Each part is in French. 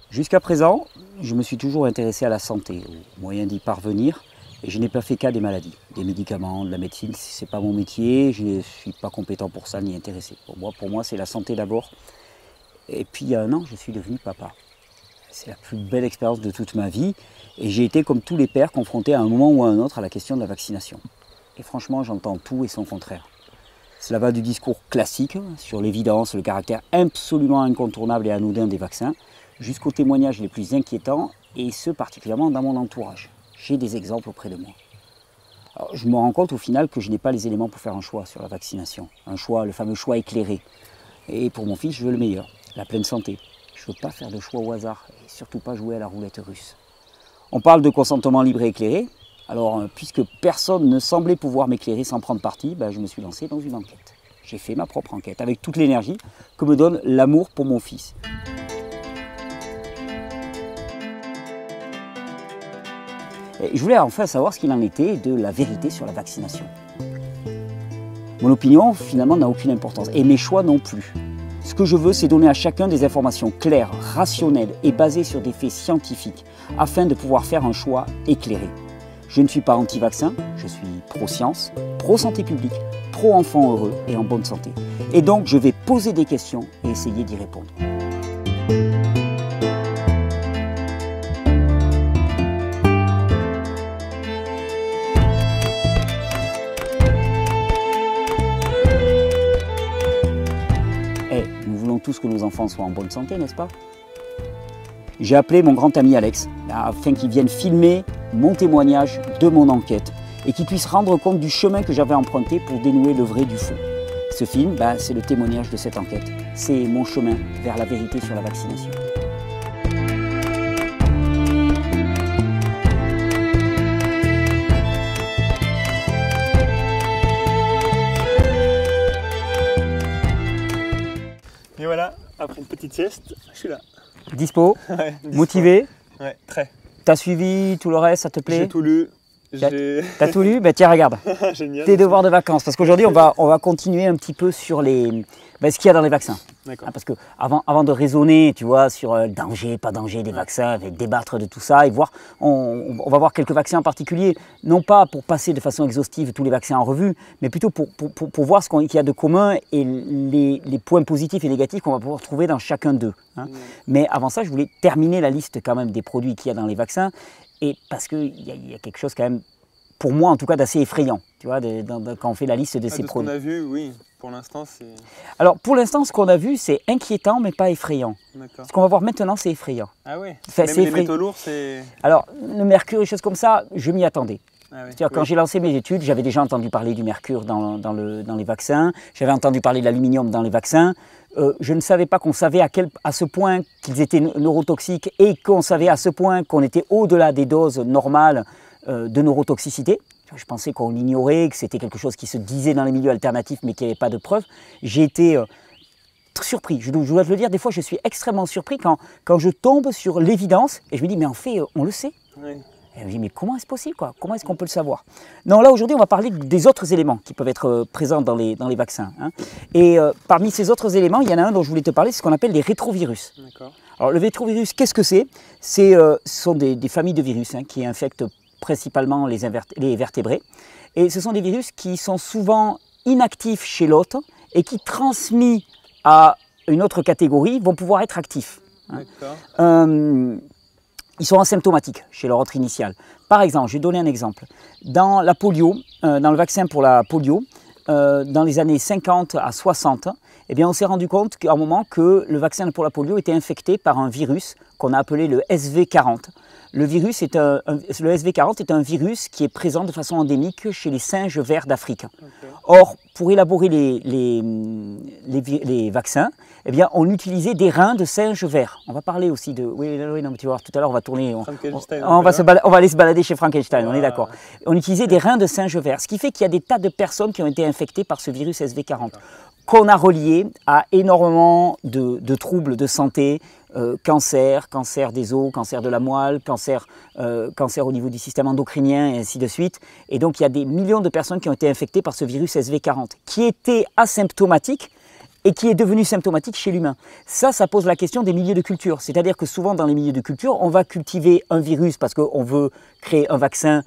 Jusqu'à présent, je me suis toujours intéressé à la santé, aux moyens d'y parvenir, et je n'ai pas fait cas des maladies, des médicaments, de la médecine. Ce n'est pas mon métier, je ne suis pas compétent pour ça ni intéressé. Pour moi c'est la santé d'abord. Et puis il y a un an, je suis devenu papa. C'est la plus belle expérience de toute ma vie, et j'ai été comme tous les pères confronté à un moment ou à un autre à la question de la vaccination. Et franchement, j'entends tout et son contraire. Cela va du discours classique sur l'évidence, le caractère absolument incontournable et anodin des vaccins, jusqu'aux témoignages les plus inquiétants, et ce particulièrement dans mon entourage. J'ai des exemples auprès de moi. Alors, je me rends compte au final que je n'ai pas les éléments pour faire un choix sur la vaccination. Un choix, le fameux choix éclairé. Et pour mon fils, je veux le meilleur, la pleine santé. Je ne veux pas faire de choix au hasard, et surtout pas jouer à la roulette russe. On parle de consentement libre et éclairé. Alors, puisque personne ne semblait pouvoir m'éclairer sans prendre parti, je me suis lancé dans une enquête. J'ai fait ma propre enquête, avec toute l'énergie que me donne l'amour pour mon fils. Et je voulais enfin savoir ce qu'il en était de la vérité sur la vaccination. Mon opinion, finalement, n'a aucune importance, et mes choix non plus. Ce que je veux, c'est donner à chacun des informations claires, rationnelles et basées sur des faits scientifiques, afin de pouvoir faire un choix éclairé. Je ne suis pas anti-vaccin, je suis pro-science, pro-santé publique, pro-enfant heureux et en bonne santé. Et donc, je vais poser des questions et essayer d'y répondre. Nous voulons tous que nos enfants soient en bonne santé, n'est-ce pas? J'ai appelé mon grand ami Alex, afin qu'il vienne filmer mon témoignage de mon enquête et qu'il puisse rendre compte du chemin que j'avais emprunté pour dénouer le vrai du faux. Ce film, c'est le témoignage de cette enquête. C'est mon chemin vers la vérité sur la vaccination. Et voilà, après une petite sieste, je suis là. Dispo, Ouais, motivé. Ouais, très. T'as suivi tout le reste, ça te plaît? J'ai tout lu. T'as tout lu? Tiens, regarde. Génial. Tes devoirs de vacances. Parce qu'aujourd'hui, on va continuer un petit peu sur ce qu'il y a dans les vaccins. D'accord. Parce que avant de raisonner, tu vois, sur danger, pas danger des vaccins, débattre de tout ça et voir, on va voir quelques vaccins en particulier, non pas pour passer de façon exhaustive tous les vaccins en revue, mais plutôt pour voir ce qu'il y a de commun et les points positifs et négatifs qu'on va pouvoir trouver dans chacun d'eux. Mais avant ça, je voulais terminer la liste quand même des produits qu'il y a dans les vaccins, et parce qu'il y a quelque chose quand même, pour moi en tout cas, d'assez effrayant, tu vois, quand on fait la liste de ces de produits. Ce qu'on a vu, oui, pour l'instant c'est... Alors pour l'instant, ce qu'on a vu, c'est inquiétant mais pas effrayant. Ce qu'on va voir maintenant, c'est effrayant. Ah oui, enfin, même les métaux lourds, c'est... Alors le mercure et choses comme ça, je m'y attendais. Ah oui, C'est-à-dire, quand j'ai lancé mes études, j'avais déjà entendu parler du mercure dans les vaccins, j'avais entendu parler de l'aluminium dans les vaccins. Je ne savais pas qu'on savait à ce point qu'ils étaient neurotoxiques et qu'on savait à ce point qu'on était au-delà des doses normales de neurotoxicité. Je pensais qu'on l'ignorait, que c'était quelque chose qui se disait dans les milieux alternatifs mais qu'il n'y avait pas de preuves. J'ai été surpris, je dois te le dire, des fois je suis extrêmement surpris quand je tombe sur l'évidence et je me dis mais en fait on le sait. Oui. Et je me dis, mais comment est-ce possible, quoi? Comment est-ce qu'on peut le savoir? Non, là aujourd'hui, on va parler des autres éléments qui peuvent être présents dans les vaccins. Et parmi ces autres éléments, il y en a un dont je voulais te parler, c'est ce qu'on appelle les rétrovirus. Alors le rétrovirus, qu'est-ce que c'est? Ce sont des familles de virus qui infectent principalement les vertébrés. Et ce sont des virus qui sont souvent inactifs chez l'hôte et qui, transmis à une autre catégorie, vont pouvoir être actifs. Ils sont asymptomatiques chez leur hôte initial. Par exemple, je vais donner un exemple. Dans la polio, dans le vaccin pour la polio, dans les années 50 à 60, eh bien, on s'est rendu compte qu'à un moment que le vaccin pour la polio était infecté par un virus qu'on a appelé le SV40. Le SV40 est un virus qui est présent de façon endémique chez les singes verts d'Afrique. Or, pour élaborer les vaccins, eh bien, on utilisait des reins de singes verts. On va parler aussi de... Oui, non, mais tu vas voir, tout à l'heure, on va tourner... On va aller se balader chez Frankenstein, on est d'accord. On utilisait des reins de singes verts, ce qui fait qu'il y a des tas de personnes qui ont été infectées par ce virus SV40, qu'on a relié à énormément de troubles de santé, cancer des os, cancer de la moelle, cancer au niveau du système endocrinien et ainsi de suite. Et donc il y a des millions de personnes qui ont été infectées par ce virus SV40, qui était asymptomatique et qui est devenu symptomatique chez l'humain. Ça pose la question des milieux de culture. C'est-à-dire que souvent dans les milieux de culture, on va cultiver un virus parce qu'on veut créer un vaccin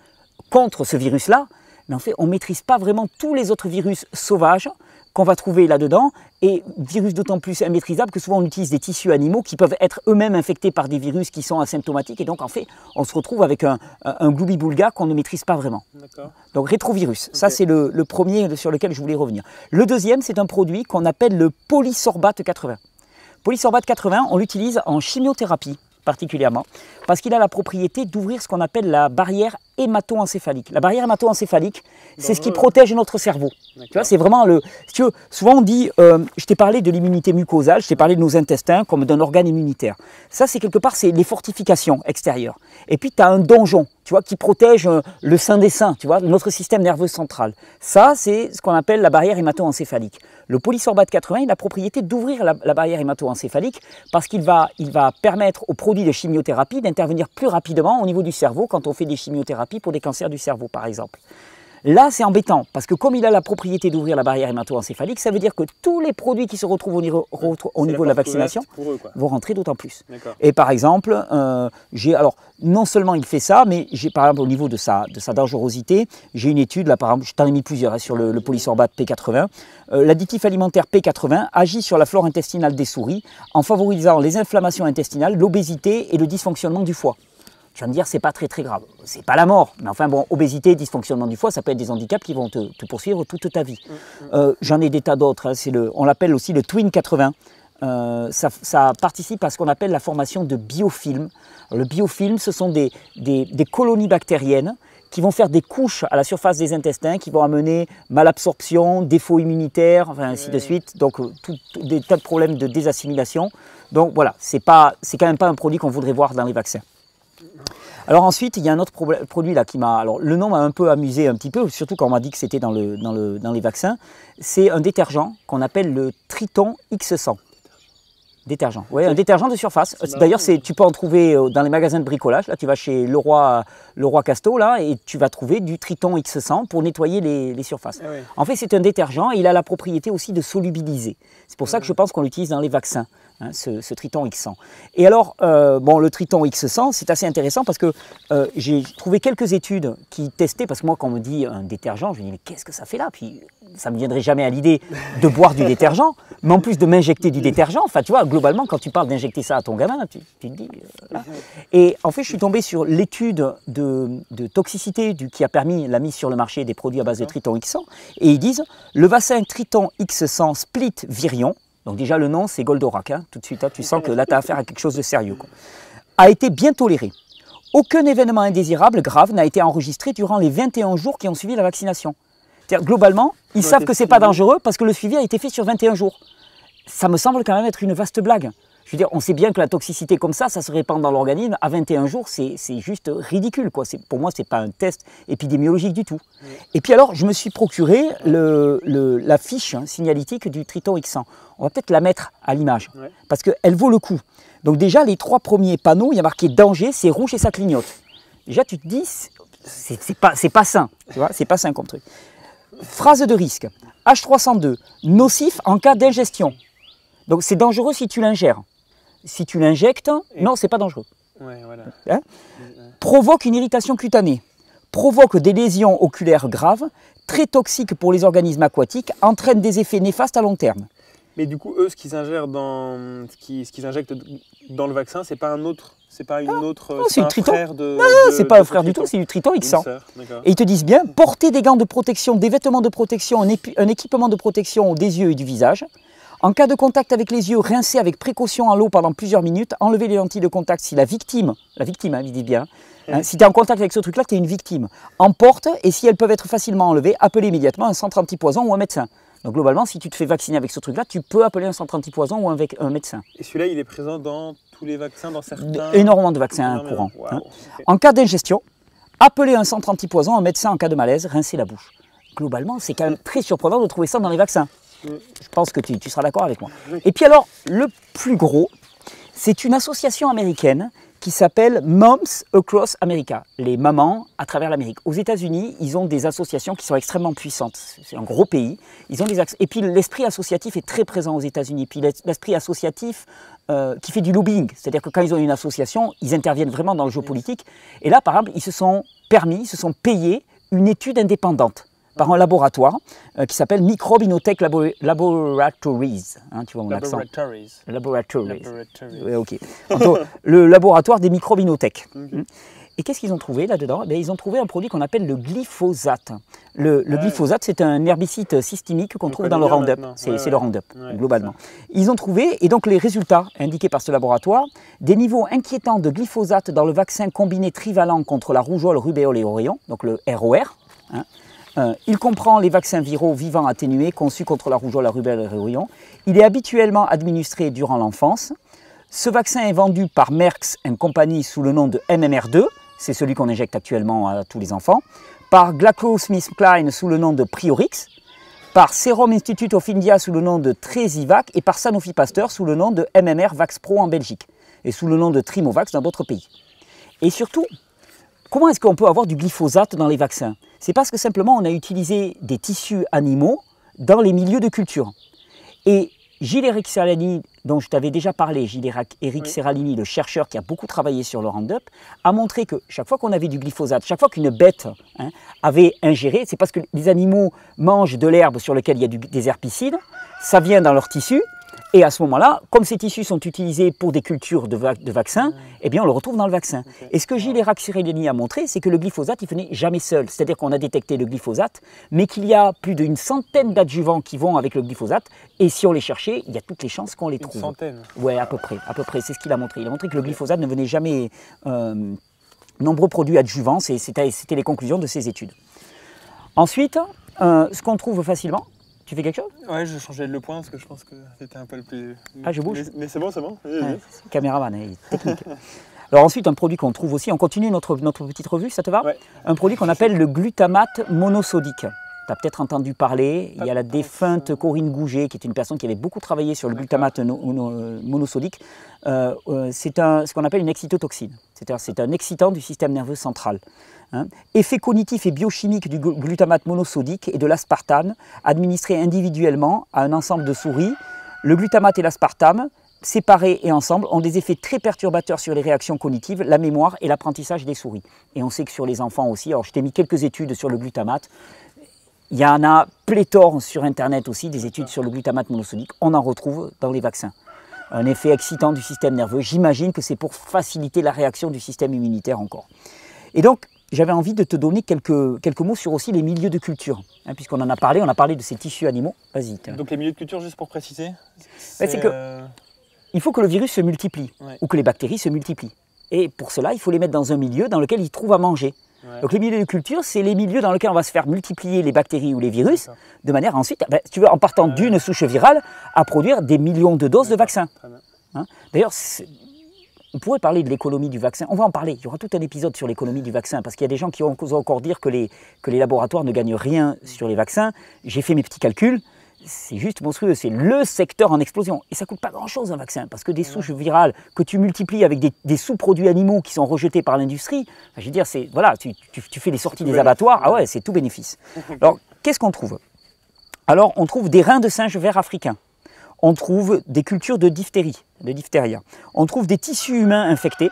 contre ce virus-là, mais en fait, on ne maîtrise pas vraiment tous les autres virus sauvages qu'on va trouver là-dedans, et virus d'autant plus immaîtrisables que souvent on utilise des tissus animaux qui peuvent être eux-mêmes infectés par des virus qui sont asymptomatiques, et donc en fait, on se retrouve avec un gloubi-boulga qu'on ne maîtrise pas vraiment. Donc rétrovirus, okay. Ça c'est le premier sur lequel je voulais revenir. Le deuxième, c'est un produit qu'on appelle le polysorbate 80. Polysorbate 80, on l'utilise en chimiothérapie particulièrement, parce qu'il a la propriété d'ouvrir ce qu'on appelle la barrière hémato-encéphalique. La barrière hémato-encéphalique, c'est ce qui protège notre cerveau. Tu vois, c'est vraiment le... Si tu veux, souvent on dit, je t'ai parlé de l'immunité mucosale, je t'ai parlé de nos intestins comme d'un organe immunitaire. Ça, c'est quelque part, c'est les fortifications extérieures. Et puis, tu as un donjon, tu vois, qui protège le sein des seins, tu vois, notre système nerveux central. Ça, c'est ce qu'on appelle la barrière hémato-encéphalique. Le polysorbate 80, il a la propriété d'ouvrir la barrière hémato-encéphalique parce qu'il va permettre aux produits de chimiothérapie d'intervenir plus rapidement au niveau du cerveau quand on fait des chimiothérapies pour des cancers du cerveau, par exemple. Là, c'est embêtant, parce que comme il a la propriété d'ouvrir la barrière hémato-encéphalique, ça veut dire que tous les produits qui se retrouvent au niveau de la vaccination vont rentrer d'autant plus. Et par exemple, alors, non seulement il fait ça, mais j'ai par exemple au niveau de sa dangerosité, j'ai une étude, là par exemple, je t'en ai mis plusieurs sur le polysorbate P80. L'additif alimentaire P80 agit sur la flore intestinale des souris en favorisant les inflammations intestinales, l'obésité et le dysfonctionnement du foie. Tu vas me dire, c'est pas très grave, c'est pas la mort, mais enfin bon, obésité, dysfonctionnement du foie, ça peut être des handicaps qui vont te poursuivre toute ta vie. J'en ai des tas d'autres, hein, on l'appelle aussi le Twin 80. Ça participe à ce qu'on appelle la formation de biofilms. Le biofilm, ce sont des colonies bactériennes qui vont faire des couches à la surface des intestins, qui vont amener malabsorption, défaut immunitaire, enfin, ainsi de suite, donc des tas de problèmes de désassimilation. Donc voilà, c'est quand même pas un produit qu'on voudrait voir dans les vaccins. Alors ensuite, il y a un autre produit là qui m'a... Alors le nom m'a un peu amusé un petit peu, surtout quand on m'a dit que c'était dans les vaccins. C'est un détergent qu'on appelle le Triton X100. Détergent, oui, un détergent de surface. D'ailleurs, tu peux en trouver dans les magasins de bricolage. Là, tu vas chez Leroy Casto là, et tu vas trouver du Triton X100 pour nettoyer les surfaces. Oui. En fait, c'est un détergent et il a la propriété aussi de solubiliser. C'est pour ça que je pense qu'on l'utilise dans les vaccins. Hein, ce Triton X100. Et alors, le Triton X100, c'est assez intéressant parce que j'ai trouvé quelques études qui testaient, parce que moi, quand on me dit un détergent, je me dis, mais qu'est-ce que ça fait là? Puis ça ne me viendrait jamais à l'idée de boire du détergent, mais en plus de m'injecter du détergent. Enfin, tu vois, globalement, quand tu parles d'injecter ça à ton gamin, tu te dis... Là. Et en fait, je suis tombé sur l'étude de toxicité qui a permis la mise sur le marché des produits à base de Triton X100, et ils disent, le vaccin Triton X100 Split Virion, donc déjà le nom c'est Goldorak, hein. Tout de suite, hein, tu sens que là tu as affaire à quelque chose de sérieux, quoi. A été bien toléré. Aucun événement indésirable grave n'a été enregistré durant les 21 jours qui ont suivi la vaccination. Globalement, ils savent que ce n'est pas dangereux parce que le suivi a été fait sur 21 jours. Ça me semble quand même être une vaste blague. Je veux dire, on sait bien que la toxicité comme ça se répand dans l'organisme. À 21 jours, c'est juste ridicule, quoi. Pour moi, ce n'est pas un test épidémiologique du tout. Oui. Et puis alors, je me suis procuré la fiche signalétique du Triton X100. On va peut-être la mettre à l'image, parce qu'elle vaut le coup. Donc déjà, les 3 premiers panneaux, il y a marqué « Danger », c'est rouge et ça clignote. Déjà, tu te dis, c'est pas sain, tu vois, c'est pas sain comme truc. Phrase de risque, H302, nocif en cas d'ingestion. Donc c'est dangereux si tu l'ingères. Si tu l'injectes, non, c'est pas dangereux. Ouais, voilà. Hein? Provoque une irritation cutanée, provoque des lésions oculaires graves, très toxique pour les organismes aquatiques, entraîne des effets néfastes à long terme. Mais du coup, eux, ce qu'ils ingèrent ce qu'ils injectent dans le vaccin, c'est pas un autre, c'est pas une autre, non, c'est un Triton. Frère de. Non, c'est pas un frère du tout, c'est du Triton X100. Et ils te disent bien, porter des gants de protection, des vêtements de protection, un équipement de protection des yeux et du visage. En cas de contact avec les yeux, rincer avec précaution en l'eau pendant plusieurs minutes, enlever les lentilles de contact si la victime, hein, il dit bien, hein, si tu es en contact avec ce truc-là, tu es une victime, emporte, et si elles peuvent être facilement enlevées, appelez immédiatement un centre antipoison ou un médecin. Donc globalement, si tu te fais vacciner avec ce truc-là, tu peux appeler un centre antipoison ou un médecin. Et celui-là, il est présent dans tous les vaccins, dans certains... Énormément de vaccins courants. Wow, hein. Okay. En cas d'ingestion, appelez un centre antipoison, un médecin en cas de malaise, rincez la bouche. Globalement, c'est quand même très surprenant de trouver ça dans les vaccins. Je pense que tu seras d'accord avec moi. Et puis alors, le plus gros, c'est une association américaine qui s'appelle Moms Across America, les mamans à travers l'Amérique. Aux États-Unis, ils ont des associations qui sont extrêmement puissantes. C'est un gros pays. Ils ont et puis l'esprit associatif est très présent aux États-Unis. Puis l'esprit associatif qui fait du lobbying, c'est-à-dire que quand ils ont une association, ils interviennent vraiment dans le jeu politique. Et là, par exemple, ils se sont payés une étude indépendante par un laboratoire qui s'appelle Microbe Innotech Laboratories. Hein, tu vois mon accent. Laboratories. Ouais, ok. Donc, le laboratoire des microbes Innotech. Et qu'est-ce qu'ils ont trouvé là-dedans? Ils ont trouvé un produit qu'on appelle le glyphosate. Le glyphosate, c'est un herbicide systémique qu'on trouve dans le Roundup. C'est le Roundup, globalement. Ils ont trouvé, et donc les résultats indiqués par ce laboratoire, des niveaux inquiétants de glyphosate dans le vaccin combiné trivalent contre la rougeole, rubéole et oreillon, donc le ROR. Hein. Il comprend les vaccins viraux vivants atténués conçus contre la rougeole, la rubéole et l'oreillon. Il est habituellement administré durant l'enfance. Ce vaccin est vendu par Merck & Company sous le nom de MMR2, c'est celui qu'on injecte actuellement à tous les enfants, par GlaxoSmithKline sous le nom de Priorix, par Serum Institute of India sous le nom de Tresivac et par Sanofi Pasteur sous le nom de MMR VaxPro en Belgique et sous le nom de Trimovax dans d'autres pays. Et surtout, comment est-ce qu'on peut avoir du glyphosate dans les vaccins? C'est parce que simplement on a utilisé des tissus animaux dans les milieux de culture. Et Gilles-Éric Seralini, dont je t'avais déjà parlé, Gilles-Éric Seralini, le chercheur qui a beaucoup travaillé sur le Roundup, a montré que chaque fois qu'on avait du glyphosate, chaque fois qu'une bête avait ingéré, c'est parce que les animaux mangent de l'herbe sur laquelle il y a des herbicides, ça vient dans leurs tissus, et à ce moment-là, comme ces tissus sont utilisés pour des cultures de vaccins, eh bien on le retrouve dans le vaccin. Et ce que Gilles-Éric Seralini a montré, c'est que le glyphosate, il ne venait jamais seul. C'est-à-dire qu'on a détecté le glyphosate, mais qu'il y a plus d'une centaine d'adjuvants qui vont avec le glyphosate, et si on les cherchait, il y a toutes les chances qu'on les trouve. Une centaine? Oui, à peu près, c'est ce qu'il a montré. Il a montré que le glyphosate ne venait jamais nombreux produits adjuvants, c'était les conclusions de ses études. Ensuite, ce qu'on trouve facilement, tu fais quelque chose? Ouais, je changeais le point parce que je pense que c'était un peu le plus... Ah, je bouge? Mais c'est bon, c'est bon. Ouais, caméraman, technique. Alors ensuite, un produit qu'on trouve aussi, on continue notre petite revue, ça te va? Ouais. Un produit qu'on appelle le glutamate monosodique. Tu as peut-être entendu parler, il y a la défunte Corinne Gouget, qui est une personne qui avait beaucoup travaillé sur le glutamate monosodique. C'est ce qu'on appelle une excitotoxine, c'est un excitant du système nerveux central. Hein. Effet cognitif et biochimique du glutamate monosodique et de l'aspartame, administrés individuellement à un ensemble de souris. Le glutamate et l'aspartame, séparés et ensemble, ont des effets très perturbateurs sur les réactions cognitives, la mémoire et l'apprentissage des souris. Et on sait que sur les enfants aussi, alors je t'ai mis quelques études sur le glutamate, il y en a pléthore sur Internet aussi, des études sur le glutamate monosodique, on en retrouve dans les vaccins. Un effet excitant du système nerveux, j'imagine que c'est pour faciliter la réaction du système immunitaire encore. Et donc, j'avais envie de te donner quelques mots sur aussi les milieux de culture, hein, puisqu'on en a parlé, on a parlé de ces tissus animaux. Vas-y. Donc les milieux de culture, juste pour préciser, il faut que le virus se multiplie, ou que les bactéries se multiplient. Et pour cela, il faut les mettre dans un milieu dans lequel ils trouvent à manger. Ouais. Donc les milieux de culture, c'est les milieux dans lesquels on va se faire multiplier les bactéries ou les virus, de manière ensuite, si tu veux, en partant d'une souche virale, à produire des millions de doses de vaccins. Hein. D'ailleurs, on pourrait parler de l'économie du vaccin. On va en parler. Il y aura tout un épisode sur l'économie du vaccin parce qu'il y a des gens qui vont encore dire que les laboratoires ne gagnent rien sur les vaccins. J'ai fait mes petits calculs. C'est juste monstrueux. C'est le secteur en explosion. Et ça ne coûte pas grand-chose un vaccin parce que des souches virales que tu multiplies avec des sous-produits animaux qui sont rejetés par l'industrie, je veux dire, voilà, tu fais les sorties des abattoirs. Ah ouais, c'est tout bénéfice. Alors, qu'est-ce qu'on trouve? Alors, on trouve des reins de singe vert africains. On trouve des cultures de diphtéria. On trouve des tissus humains infectés.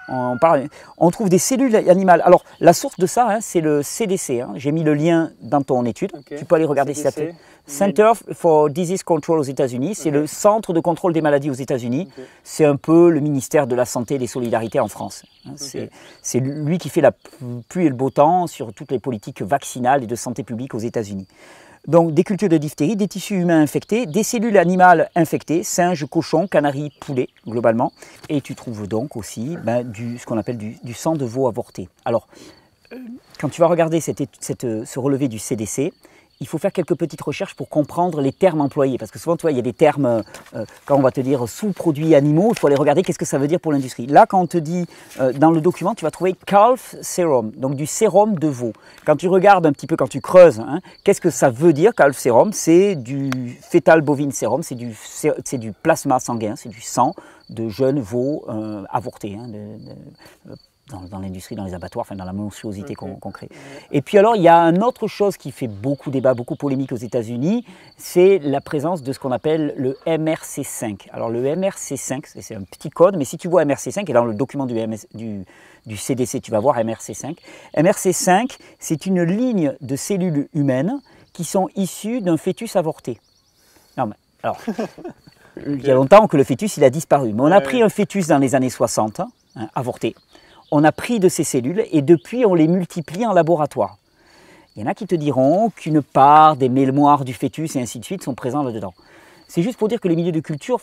On trouve des cellules animales. Alors, la source de ça, hein, c'est le CDC. Hein. J'ai mis le lien dans ton étude. Okay. Tu peux aller regarder si ça te plaît. Center for Disease Control aux États-Unis. C'est le centre de contrôle des maladies aux États-Unis. C'est un peu le ministère de la Santé et des Solidarités en France. Hein. C'est lui qui fait la pluie et le beau temps sur toutes les politiques vaccinales et de santé publique aux États-Unis. Donc des cultures de diphtérie, des tissus humains infectés, des cellules animales infectées, singes, cochons, canaris, poulets, globalement. Et tu trouves donc aussi ce qu'on appelle du sang de veau avorté. Alors, quand tu vas regarder ce relevé du CDC, il faut faire quelques petites recherches pour comprendre les termes employés. Parce que souvent, tu vois, il y a des termes, quand on va te dire sous-produits animaux, il faut aller regarder qu'est-ce que ça veut dire pour l'industrie. Là, quand on te dit, dans le document, tu vas trouver calf serum, donc du sérum de veau. Quand tu regardes un petit peu, quand tu creuses, hein, qu'est-ce que ça veut dire, calf serum? C'est du fétal bovine sérum, c'est du plasma sanguin, c'est du sang de jeunes veaux avortés, hein, dans l'industrie, dans les abattoirs, enfin dans la monstruosité qu'on crée. Et puis alors, il y a une autre chose qui fait beaucoup débat, beaucoup polémique aux États-Unis, c'est la présence de ce qu'on appelle le MRC5. Alors le MRC5, c'est un petit code, mais si tu vois MRC5, et dans le document du CDC, tu vas voir MRC5. MRC5, c'est une ligne de cellules humaines qui sont issues d'un fœtus avorté. Non, mais alors, il y a longtemps que le fœtus il a disparu, mais on a pris un fœtus dans les années 60, hein, avorté. On a pris de ces cellules et depuis on les multiplie en laboratoire. Il y en a qui te diront qu'une part des mémoires du fœtus et ainsi de suite sont présents là-dedans. C'est juste pour dire que les milieux de culture,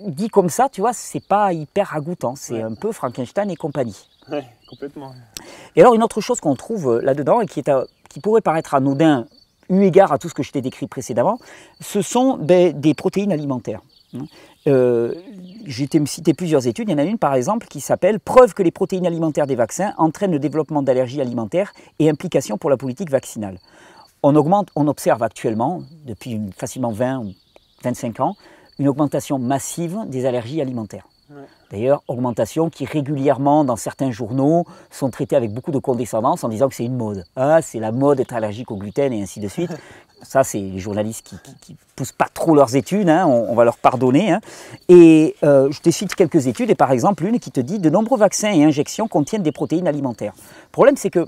dit comme ça, tu vois, c'est pas hyper ragoûtant. C'est un peu Frankenstein et compagnie. Oui, complètement. Et alors une autre chose qu'on trouve là-dedans et qui pourrait paraître anodin eu égard à tout ce que je t'ai décrit précédemment, ce sont des protéines alimentaires. J'ai cité plusieurs études, il y en a une par exemple qui s'appelle « Preuve que les protéines alimentaires des vaccins entraînent le développement d'allergies alimentaires et implications pour la politique vaccinale ». On observe actuellement, depuis facilement 20 ou 25 ans, une augmentation massive des allergies alimentaires. D'ailleurs, augmentation qui régulièrement, dans certains journaux, sont traitées avec beaucoup de condescendance en disant que c'est une mode. Ah, c'est la mode d'être allergique au gluten et ainsi de suite. Ça, c'est les journalistes qui ne poussent pas trop leurs études, hein, on va leur pardonner. Hein. Et je te cite quelques études, et par exemple une qui te dit « De nombreux vaccins et injections contiennent des protéines alimentaires ». Le problème, c'est que,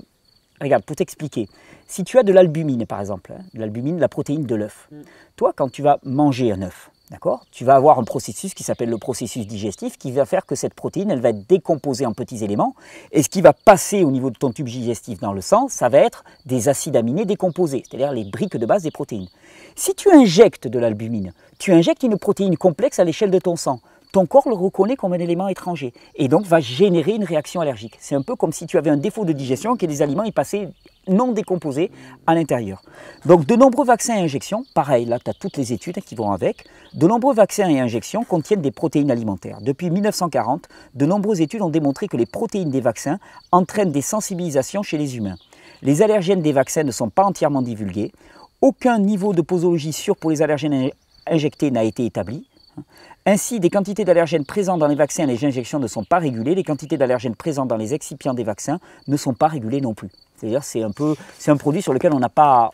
regarde, pour t'expliquer, si tu as de l'albumine, par exemple, hein, de l'albumine, la protéine de l'œuf, toi, quand tu vas manger un œuf, d'accord, tu vas avoir un processus qui s'appelle le processus digestif qui va faire que cette protéine, elle va être décomposée en petits éléments et ce qui va passer au niveau de ton tube digestif dans le sang, ça va être des acides aminés décomposés, c'est-à-dire les briques de base des protéines. Si tu injectes de l'albumine, tu injectes une protéine complexe à l'échelle de ton sang. Ton corps le reconnaît comme un élément étranger et donc va générer une réaction allergique. C'est un peu comme si tu avais un défaut de digestion, que les aliments y passaient non décomposés à l'intérieur. Donc de nombreux vaccins et injections, pareil, là tu as toutes les études qui vont avec, de nombreux vaccins et injections contiennent des protéines alimentaires. Depuis 1940, de nombreuses études ont démontré que les protéines des vaccins entraînent des sensibilisations chez les humains. Les allergènes des vaccins ne sont pas entièrement divulgués, aucun niveau de posologie sûr pour les allergènes injectés n'a été établi. Ainsi, des quantités d'allergènes présents dans les vaccins et les injections ne sont pas régulées, les quantités d'allergènes présents dans les excipients des vaccins ne sont pas régulées non plus. C'est-à-dire c'est un produit sur lequel on n'a pas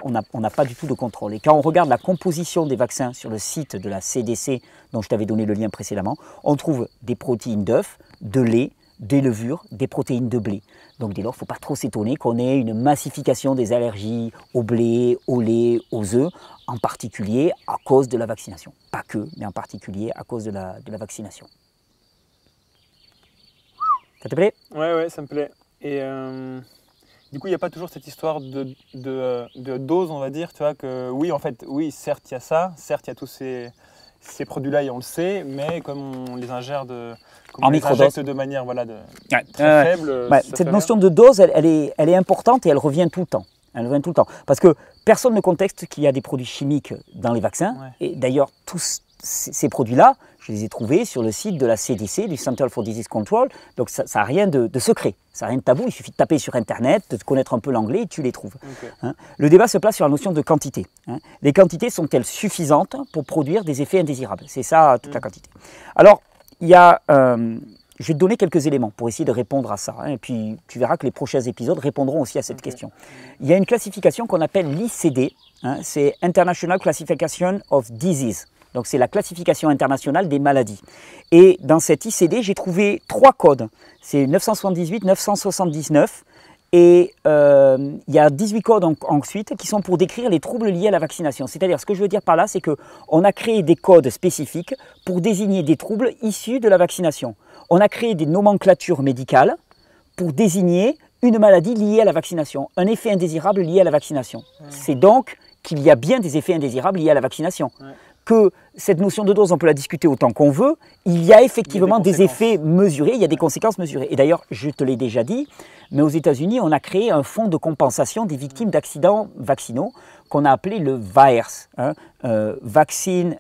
du tout de contrôle. Et quand on regarde la composition des vaccins sur le site de la CDC, dont je t'avais donné le lien précédemment, on trouve des protéines d'œufs, de lait, des levures, des protéines de blé. Donc dès lors, il ne faut pas trop s'étonner qu'on ait une massification des allergies au blé, au lait, aux œufs, en particulier à cause de la vaccination. Pas que, mais en particulier à cause de la vaccination. Ça te plaît? Ouais, ça me plaît. Et du coup, il n'y a pas toujours cette histoire de dose, on va dire, tu vois, que oui, en fait, oui, certes, il y a ça, certes, il y a tous ces produits-là et on le sait, mais comme on les ingère en microdose de manière très faible. Cette notion de dose, elle est importante et elle revient tout le temps. Elle revient tout le temps. Parce que personne ne conteste qu'il y a des produits chimiques dans les vaccins. Ouais. Et d'ailleurs, tous ces produits-là, je les ai trouvés sur le site de la CDC, du Center for Disease Control. Donc ça n'a rien de secret, ça n'a rien de tabou. Il suffit de taper sur Internet, de connaître un peu l'anglais et tu les trouves. Okay. Hein. Le débat se place sur la notion de quantité. Hein. Les quantités sont-elles suffisantes pour produire des effets indésirables? C'est ça, toute la quantité. Alors, il y a... je vais te donner quelques éléments pour essayer de répondre à ça. Hein, et puis, tu verras que les prochains épisodes répondront aussi à cette question. Il y a une classification qu'on appelle l'ICD. Hein, c'est International Classification of Disease. Donc, c'est la classification internationale des maladies. Et dans cette ICD, j'ai trouvé 3 codes. C'est 978, 979. Et il y a 18 codes ensuite qui sont pour décrire les troubles liés à la vaccination. C'est-à-dire, ce que je veux dire par là, c'est qu'on a créé des codes spécifiques pour désigner des troubles issus de la vaccination. On a créé des nomenclatures médicales pour désigner une maladie liée à la vaccination, un effet indésirable lié à la vaccination. C'est donc qu'il y a bien des effets indésirables liés à la vaccination. que cette notion de dose, on peut la discuter autant qu'on veut, il y a effectivement des effets mesurés, il y a des conséquences mesurées. Et d'ailleurs, je te l'ai déjà dit, mais aux États-Unis, on a créé un fonds de compensation des victimes d'accidents vaccinaux qu'on a appelé le VAERS, hein, Vaccine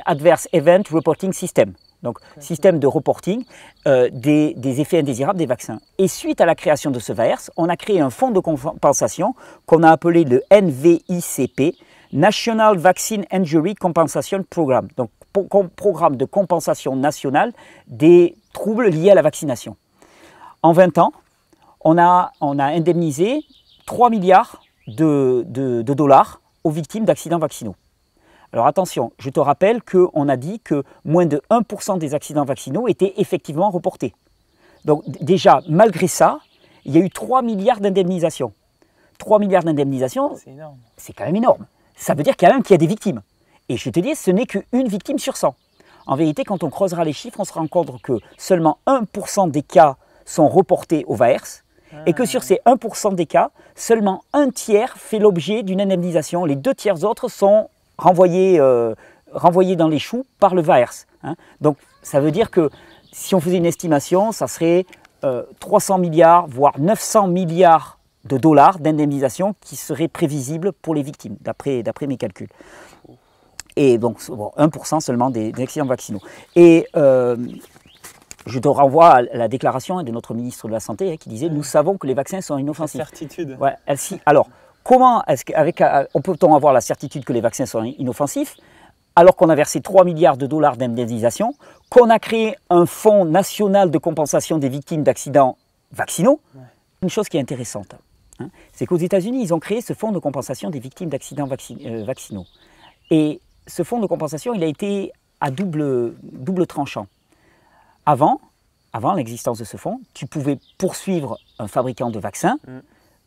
Adverse Event Reporting System. Donc, système de reporting des effets indésirables des vaccins. Et suite à la création de ce VAERS, on a créé un fonds de compensation qu'on a appelé le NVICP, National Vaccine Injury Compensation Program, donc programme de compensation nationale des troubles liés à la vaccination. En 20 ans, on a indemnisé 3 milliards de dollars aux victimes d'accidents vaccinaux. Alors attention, je te rappelle qu'on a dit que moins de 1% des accidents vaccinaux étaient effectivement reportés. Donc déjà, malgré ça, il y a eu 3 milliards d'indemnisations. 3 milliards d'indemnisations, c'est quand même énorme. Ça veut dire quand même qu'il y a des victimes. Et je te dis, ce n'est qu'une victime sur 100. En vérité, quand on creusera les chiffres, on se rend compte que seulement 1% des cas sont reportés au VAERS, et que sur ces 1% des cas, seulement un tiers fait l'objet d'une indemnisation. Les 2 tiers autres sont renvoyés dans les choux par le VAERS. Hein. Donc ça veut dire que si on faisait une estimation, ça serait 300 milliards, voire 900 milliards de dollars d'indemnisation qui seraient prévisibles pour les victimes, d'après mes calculs. Et donc bon, 1% seulement des accidents vaccinaux. Et je te renvoie à la déclaration de notre ministre de la Santé qui disait « Nous savons que les vaccins sont inoffensifs ». Certitude. Ouais, alors, comment peut-on avoir la certitude que les vaccins sont inoffensifs alors qu'on a versé 3 milliards de dollars d'indemnisation, qu'on a créé un fonds national de compensation des victimes d'accidents vaccinaux? Une chose qui est intéressante, hein, c'est qu'aux États-Unis, ils ont créé ce fonds de compensation des victimes d'accidents vaccinaux. Et ce fonds de compensation, il a été à double tranchant. Avant l'existence de ce fonds, tu pouvais poursuivre un fabricant de vaccins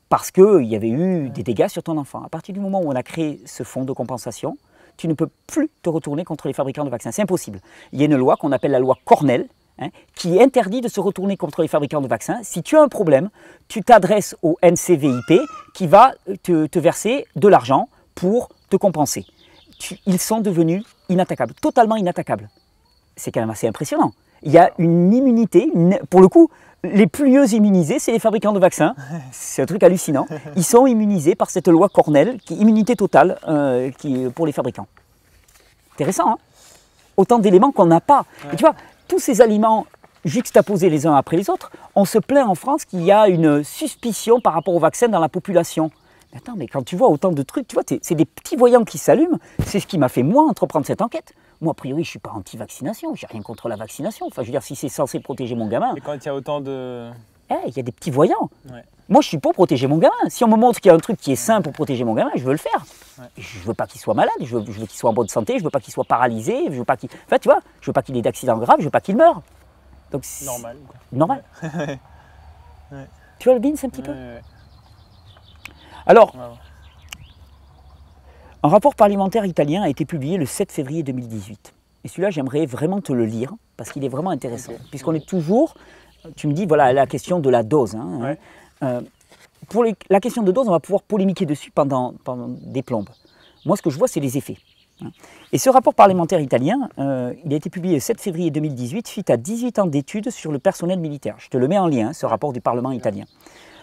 parce qu'il y avait eu des dégâts sur ton enfant. À partir du moment où on a créé ce fonds de compensation, tu ne peux plus te retourner contre les fabricants de vaccins. C'est impossible. Il y a une loi qu'on appelle la loi Cornell, hein, qui interdit de se retourner contre les fabricants de vaccins. Si tu as un problème, tu t'adresses au NCVIP qui va te verser de l'argent pour te compenser. Ils sont devenus inattaquables, totalement inattaquables. C'est quand même assez impressionnant. Il y a une immunité, pour le coup, les plus mieux immunisés, c'est les fabricants de vaccins. C'est un truc hallucinant. Ils sont immunisés par cette loi Cornell, qui est immunité totale pour les fabricants. Intéressant, hein? Autant d'éléments qu'on n'a pas. Et tu vois, tous ces aliments juxtaposés les uns après les autres, on se plaint en France qu'il y a une suspicion par rapport aux vaccins dans la population. Mais attends, mais quand tu vois autant de trucs, tu vois, c'est des petits voyants qui s'allument. C'est ce qui m'a fait, moi, entreprendre cette enquête. Moi, a priori, je ne suis pas anti-vaccination, je n'ai rien contre la vaccination. Enfin, je veux dire, si c'est censé protéger mon gamin... Et quand il y a autant de... Il y a des petits voyants. Moi, je suis pour protéger mon gamin. Si on me montre qu'il y a un truc qui est sain pour protéger mon gamin, je veux le faire. Je ne veux pas qu'il soit malade, je veux qu'il soit en bonne santé, je ne veux pas qu'il soit paralysé, je veux pas qu'il... Enfin, tu vois, je veux pas qu'il ait d'accident grave, je ne veux pas qu'il meure. Donc, normal. Normal. Tu vois le beans un petit peu Alors... Un rapport parlementaire italien a été publié le 7 février 2018. Et celui-là, j'aimerais vraiment te le lire, parce qu'il est vraiment intéressant. Puisqu'on est toujours, tu me dis, voilà, la question de la dose. Hein, pour la question de dose, on va pouvoir polémiquer dessus pendant des plombes. Moi, ce que je vois, c'est les effets. Hein. Et ce rapport parlementaire italien, il a été publié le 7 février 2018, suite à 18 ans d'études sur le personnel militaire. Je te le mets en lien, ce rapport du Parlement italien.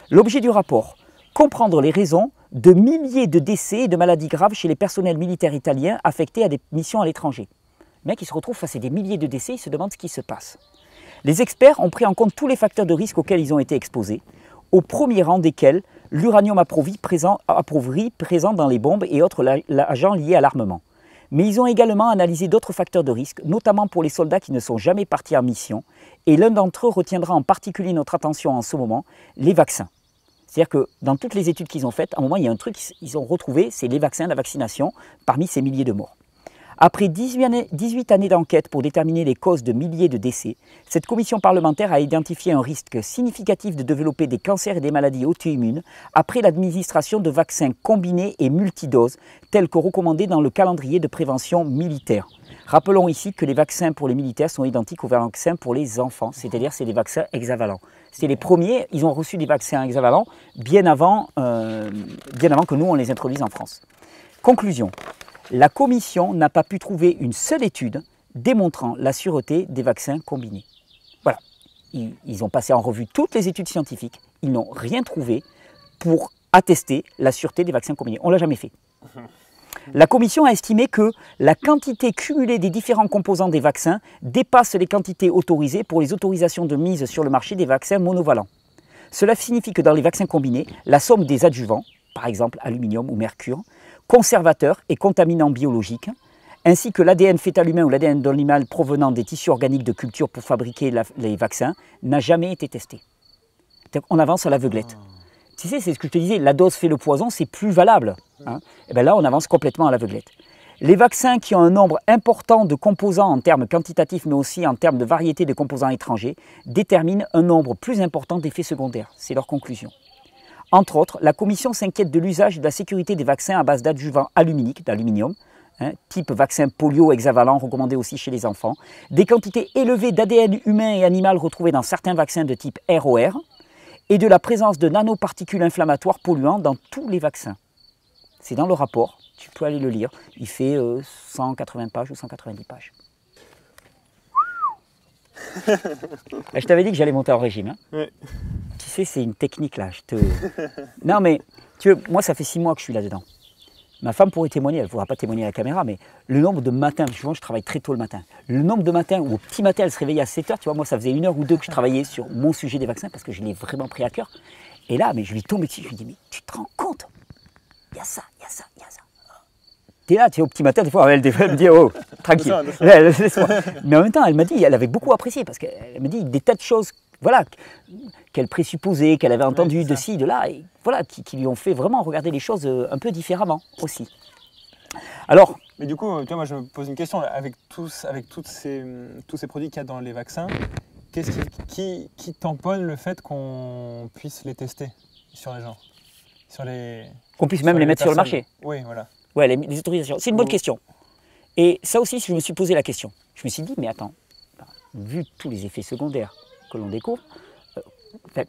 L'objet du rapport, comprendre les raisons de milliers de décès et de maladies graves chez les personnels militaires italiens affectés à des missions à l'étranger. Le mec, il se retrouve face à des milliers de décès, il se demande ce qui se passe. Les experts ont pris en compte tous les facteurs de risque auxquels ils ont été exposés, au premier rang desquels l'uranium appauvri présent dans les bombes et autres agents liés à l'armement. Mais ils ont également analysé d'autres facteurs de risque, notamment pour les soldats qui ne sont jamais partis en mission, et l'un d'entre eux retiendra en particulier notre attention en ce moment, les vaccins. C'est-à-dire que dans toutes les études qu'ils ont faites, à un moment, il y a un truc qu'ils ont retrouvé, c'est les vaccins, la vaccination, parmi ces milliers de morts. Après 18 années d'enquête pour déterminer les causes de milliers de décès, cette commission parlementaire a identifié un risque significatif de développer des cancers et des maladies auto-immunes après l'administration de vaccins combinés et multidoses, tels que recommandés dans le calendrier de prévention militaire. Rappelons ici que les vaccins pour les militaires sont identiques aux vaccins pour les enfants, c'est-à-dire c'est des vaccins hexavalents. C'est les premiers, ils ont reçu des vaccins hexavalents bien avant que nous on les introduise en France. Conclusion. La commission n'a pas pu trouver une seule étude démontrant la sûreté des vaccins combinés. Voilà, ils ont passé en revue toutes les études scientifiques, ils n'ont rien trouvé pour attester la sûreté des vaccins combinés. On ne l'a jamais fait. La commission a estimé que la quantité cumulée des différents composants des vaccins dépasse les quantités autorisées pour les autorisations de mise sur le marché des vaccins monovalents. Cela signifie que dans les vaccins combinés, la somme des adjuvants, par exemple aluminium ou mercure, conservateurs et contaminants biologiques, ainsi que l'ADN fœtal humain ou l'ADN d'animal provenant des tissus organiques de culture pour fabriquer les vaccins, n'a jamais été testé. On avance à l'aveuglette. Tu sais, c'est ce que je te disais, la dose fait le poison, c'est plus valable. Hein. Et bien là, on avance complètement à l'aveuglette. Les vaccins qui ont un nombre important de composants en termes quantitatifs, mais aussi en termes de variété de composants étrangers, déterminent un nombre plus important d'effets secondaires. C'est leur conclusion. Entre autres, la Commission s'inquiète de l'usage et de la sécurité des vaccins à base d'adjuvants aluminiques, d'aluminium, type vaccin polio hexavalent recommandé aussi chez les enfants, des quantités élevées d'ADN humain et animal retrouvées dans certains vaccins de type ROR, et de la présence de nanoparticules inflammatoires polluants dans tous les vaccins. C'est dans le rapport, tu peux aller le lire, il fait 180 pages ou 190 pages. Je t'avais dit que j'allais monter en régime. Hein. Ouais. Tu sais, c'est une technique là. Non mais, tu vois, moi ça fait 6 mois que je suis là-dedans. Ma femme pourrait témoigner, elle ne pourra pas témoigner à la caméra, mais le nombre de matins, souvent je travaille très tôt le matin, le nombre de matins où au petit matin elle se réveillait à 7 h, tu vois, moi ça faisait 1 heure ou 2 que je travaillais sur mon sujet des vaccins parce que je l'ai vraiment pris à cœur. Et là, mais je lui tombe dessus, je lui dis, mais tu te rends compte? Il y a ça, il y a ça, il y a ça. T'es là, tu es au petit matin, des fois, elle me dit, oh, tranquille. Mais en même temps, elle m'a dit, elle avait beaucoup apprécié parce qu'elle m'a dit des tas de choses, voilà, qu'elle présupposait, qu'elle avait entendues de ci, de là, et voilà, qui lui ont fait vraiment regarder les choses un peu différemment aussi. Alors, mais du coup, tu vois, moi je me pose une question, avec tous ces produits qu'il y a dans les vaccins, qui tamponne le fait qu'on puisse les tester sur les gens, qu'on puisse même les mettre sur le marché? Oui, voilà. Ouais, les autorisations. C'est une bonne question. Et ça aussi, je me suis posé la question. Je me suis dit, mais attends, vu tous les effets secondaires que l'on découvre,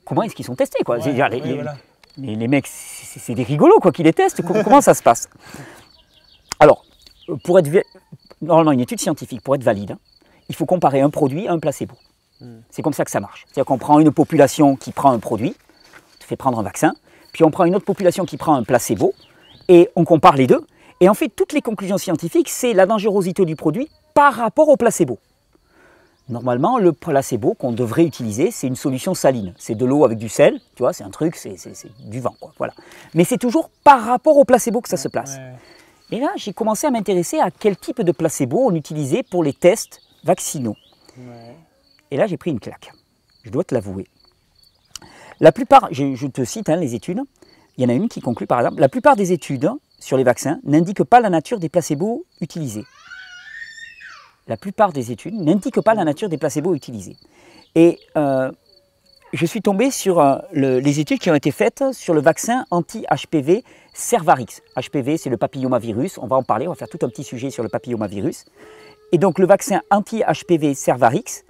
comment est-ce qu'ils sont testés quoi? Ouais, voilà. Les mecs, c'est des rigolos quoi, qui les testent. Comment ça se passe? Alors, normalement, une étude scientifique, pour être valide, il faut comparer un produit à un placebo. C'est comme ça que ça marche. C'est-à-dire qu'on prend une population qui prend un produit, on te fait prendre un vaccin, puis on prend une autre population qui prend un placebo, et on compare les deux. Et en fait, toutes les conclusions scientifiques, c'est la dangerosité du produit par rapport au placebo. Normalement, le placebo qu'on devrait utiliser, c'est une solution saline. C'est de l'eau avec du sel, tu vois, c'est un truc, c'est du vent, quoi, voilà. Mais c'est toujours par rapport au placebo que ça se place. Et là, j'ai commencé à m'intéresser à quel type de placebo on utilisait pour les tests vaccinaux. Et là, j'ai pris une claque, je dois te l'avouer. La plupart, je te cite les études, il y en a une qui conclut par exemple, la plupart des études sur les vaccins n'indiquent pas la nature des placebos utilisés. La plupart des études n'indiquent pas la nature des placebos utilisés. Et je suis tombé sur les études qui ont été faites sur le vaccin anti-HPV Cervarix. HPV, c'est le papillomavirus, on va en parler, on va faire tout un petit sujet sur le papillomavirus. Et donc le vaccin anti-HPV Cervarix,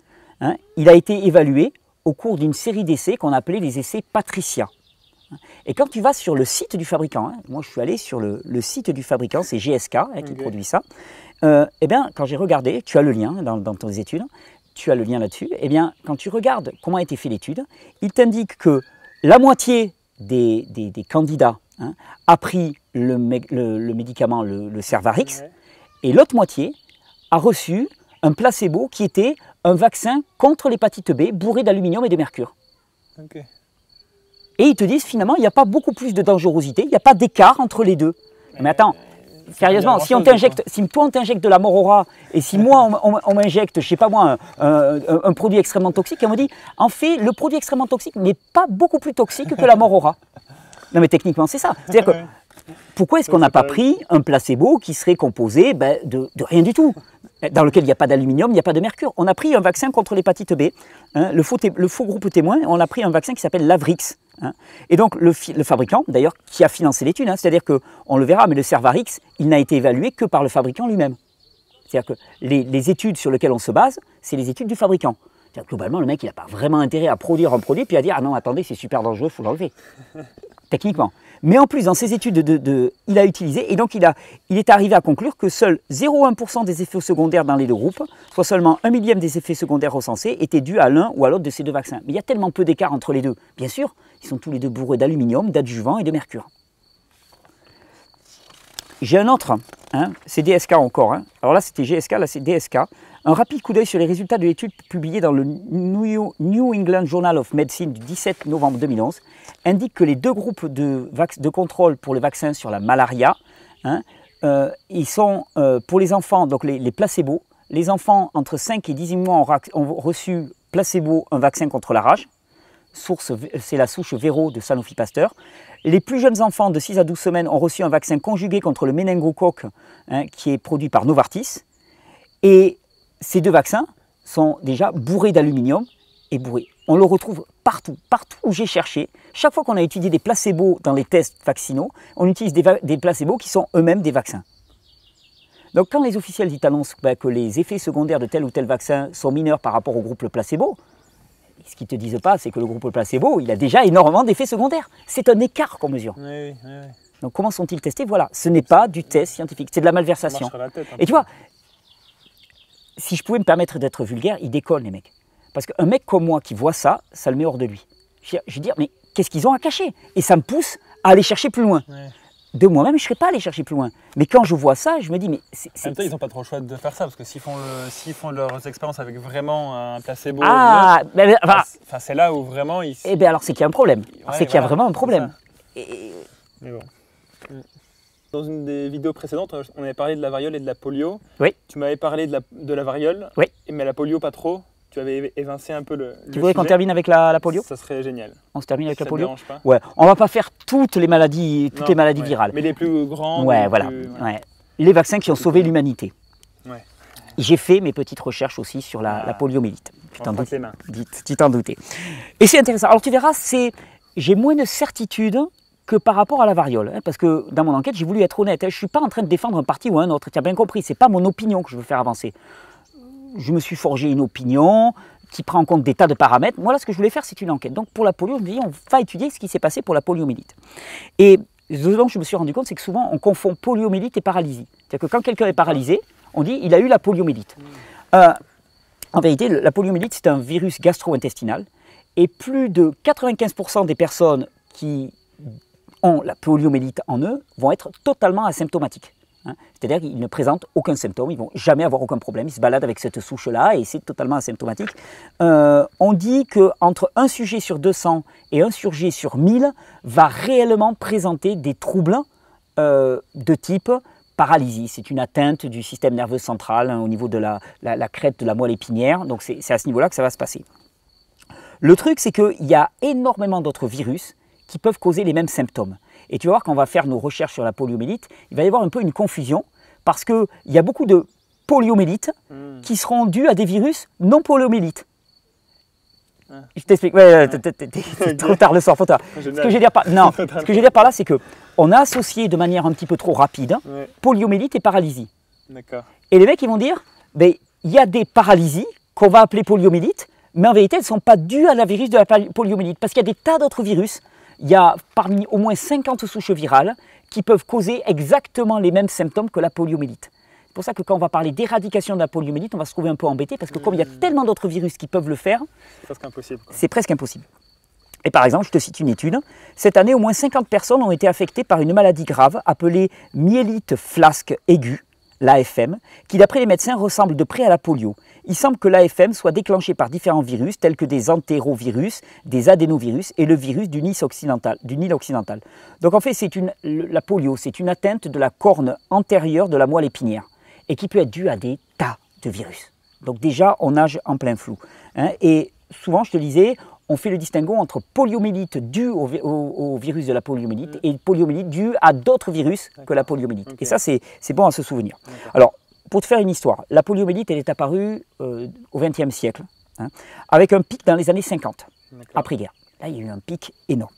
il a été évalué au cours d'une série d'essais qu'on appelait les essais Patricia. Et quand tu vas sur le site du fabricant, moi je suis allé sur le site du fabricant, c'est GSK qui produit ça, eh bien quand j'ai regardé, tu as le lien dans tes études, tu as le lien là-dessus, eh bien quand tu regardes comment a été fait l'étude, il t'indique que la moitié des candidats a pris le médicament, le Cervarix, et l'autre moitié a reçu un placebo qui était un vaccin contre l'hépatite B bourré d'aluminium et de mercure. Et ils te disent finalement il n'y a pas beaucoup plus de dangerosité, il n'y a pas d'écart entre les deux. Mais attends, sérieusement, si toi on t'injecte de la morora et si moi on m'injecte, je sais pas moi, un produit extrêmement toxique, et on me dit en fait le produit extrêmement toxique n'est pas beaucoup plus toxique que la morora. Non mais techniquement c'est ça. C'est-à-dire que Pourquoi est-ce qu'on n'a pas pris un placebo qui serait composé de rien du tout, dans lequel il n'y a pas d'aluminium, il n'y a pas de mercure? On a pris un vaccin contre l'hépatite B, hein, le faux groupe témoin, on a pris un vaccin qui s'appelle l'Avrix. Hein. Et donc le fabricant, d'ailleurs, qui a financé l'étude, hein, c'est-à-dire qu'on le verra, mais le Cervarix, il n'a été évalué que par le fabricant lui-même. C'est-à-dire que les études sur lesquelles on se base, c'est les études du fabricant. Globalement, le mec, il n'a pas vraiment intérêt à produire un produit puis à dire « Ah non, attendez, c'est super dangereux, il faut l'enlever. » Techniquement. Mais en plus, dans ces études, il a utilisé, et donc il est arrivé à conclure que seul 0,1% des effets secondaires dans les deux groupes, soit seulement 1/1000 des effets secondaires recensés, étaient dus à l'un ou à l'autre de ces deux vaccins. Mais il y a tellement peu d'écart entre les deux. Bien sûr, ils sont tous les deux bourrés d'aluminium, d'adjuvant et de mercure. J'ai un autre, hein, c'est DSK encore. Hein. Alors là, c'était GSK, là c'est DSK. Un rapide coup d'œil sur les résultats de l'étude publiée dans le New England Journal of Medicine du 17 novembre 2011 indique que les deux groupes de contrôle pour le vaccin sur la malaria, hein, ils sont pour les enfants, donc les placebos, les enfants entre 5 et 18 mois ont reçu placebo, un vaccin contre la rage. Source, c'est la souche Véro de Sanofi Pasteur. Les plus jeunes enfants de 6 à 12 semaines ont reçu un vaccin conjugué contre le méningocoque, hein, qui est produit par Novartis. Et ces deux vaccins sont déjà bourrés d'aluminium et bourrés. On le retrouve partout, partout où j'ai cherché. Chaque fois qu'on a étudié des placebos dans les tests vaccinaux, on utilise des placebos qui sont eux-mêmes des vaccins. Donc quand les officiels annoncent que les effets secondaires de tel ou tel vaccin sont mineurs par rapport au groupe placebo, ce qu'ils ne te disent pas, c'est que le groupe placebo, il a déjà énormément d'effets secondaires. C'est un écart qu'on mesure. Oui. Donc comment sont-ils testés? Voilà, ce n'est pas du test scientifique, c'est de la malversation. Et tu vois, si je pouvais me permettre d'être vulgaire, ils décollent les mecs. Parce qu'un mec comme moi qui voit ça, ça le met hors de lui. Je veux dire, mais qu'est-ce qu'ils ont à cacher? Et ça me pousse à aller chercher plus loin. Ouais. De moi-même, je ne serais pas allé chercher plus loin. Mais quand je vois ça, je me dis, mais en même temps, ils n'ont pas trop le choix de faire ça, parce que s'ils font leurs expériences avec vraiment un placebo, c'est là où vraiment ils... Eh bien alors c'est qu'il y a un problème. C'est qu'il y a vraiment un problème. Mais bon. Dans une des vidéos précédentes, on avait parlé de la variole et de la polio. Oui. Tu m'avais parlé de la variole, oui. Mais la polio pas trop. Tu avais évincé un peu le Tu voudrais qu'on termine avec la polio? Ça serait génial. On se termine avec la polio? Ça te dérange pas? Ouais, on va pas faire toutes les maladies virales. Mais les plus grandes. Ouais, voilà. Ouais. Les vaccins qui ont sauvé l'humanité. Ouais. J'ai fait mes petites recherches aussi sur la poliomyélite. Tu t'en doutais. Et c'est intéressant. Alors tu verras, j'ai moins de certitude que par rapport à la variole. Hein, parce que dans mon enquête, j'ai voulu être honnête. Hein, je ne suis pas en train de défendre un parti ou un autre. Tu as bien compris, ce n'est pas mon opinion que je veux faire avancer. Je me suis forgé une opinion qui prend en compte des tas de paramètres. Moi, là, ce que je voulais faire, c'est une enquête. Donc, pour la polio, je me dis, on va étudier ce qui s'est passé pour la poliomyélite. Et ce dont je me suis rendu compte, c'est que souvent, on confond poliomyélite et paralysie. C'est-à-dire que quand quelqu'un est paralysé, on dit, il a eu la poliomyélite. En vérité, la poliomyélite, c'est un virus gastro-intestinal. Et plus de 95% des personnes qui ont la poliomyélite en eux vont être totalement asymptomatiques. Hein, c'est-à-dire qu'ils ne présentent aucun symptôme, ils ne vont jamais avoir aucun problème, ils se baladent avec cette souche-là et c'est totalement asymptomatique. On dit qu'entre un sujet sur 200 et un sujet sur 1000 va réellement présenter des troubles de type paralysie. C'est une atteinte du système nerveux central, hein, au niveau de la crête de la moelle épinière, donc c'est à ce niveau-là que ça va se passer. Le truc, c'est qu'il y a énormément d'autres virus qui peuvent causer les mêmes symptômes. Et tu vas voir, quand on va faire nos recherches sur la poliomyélite, il va y avoir un peu une confusion parce qu'il y a beaucoup de poliomyélites qui seront dues à des virus non poliomyélites. Je t'explique, t'es trop tard le soir pour toi. Ce que je veux dire par là, c'est qu'on a associé de manière un petit peu trop rapide poliomyélite et paralysie. Et les mecs, ils vont dire, il y a des paralysies qu'on va appeler poliomyélite, mais en vérité, elles ne sont pas dues à la virus de la poliomyélite parce qu'il y a des tas d'autres virus. Il y a parmi au moins 50 souches virales qui peuvent causer exactement les mêmes symptômes que la poliomyélite. C'est pour ça que quand on va parler d'éradication de la poliomyélite, on va se trouver un peu embêté parce que comme il y a tellement d'autres virus qui peuvent le faire, c'est presque impossible. C'est presque impossible. Et par exemple, je te cite une étude. Cette année, au moins 50 personnes ont été affectées par une maladie grave appelée myélite flasque aiguë, l'AFM, qui d'après les médecins ressemble de près à la polio. Il semble que l'AFM soit déclenchée par différents virus tels que des entérovirus, des adénovirus et le virus du Nil occidental. Donc en fait, la polio, c'est une atteinte de la corne antérieure de la moelle épinière et qui peut être due à des tas de virus. Donc déjà, on nage en plein flou. Hein, et souvent, je te disais, on fait le distinguo entre poliomyélite due au virus de la poliomyélite et poliomyélite due à d'autres virus que la poliomyélite. Okay. Et ça, c'est bon à se souvenir. Alors, pour te faire une histoire, la poliomyélite, elle est apparue au XXe siècle, hein, avec un pic dans les années 50, après-guerre. Là, il y a eu un pic énorme.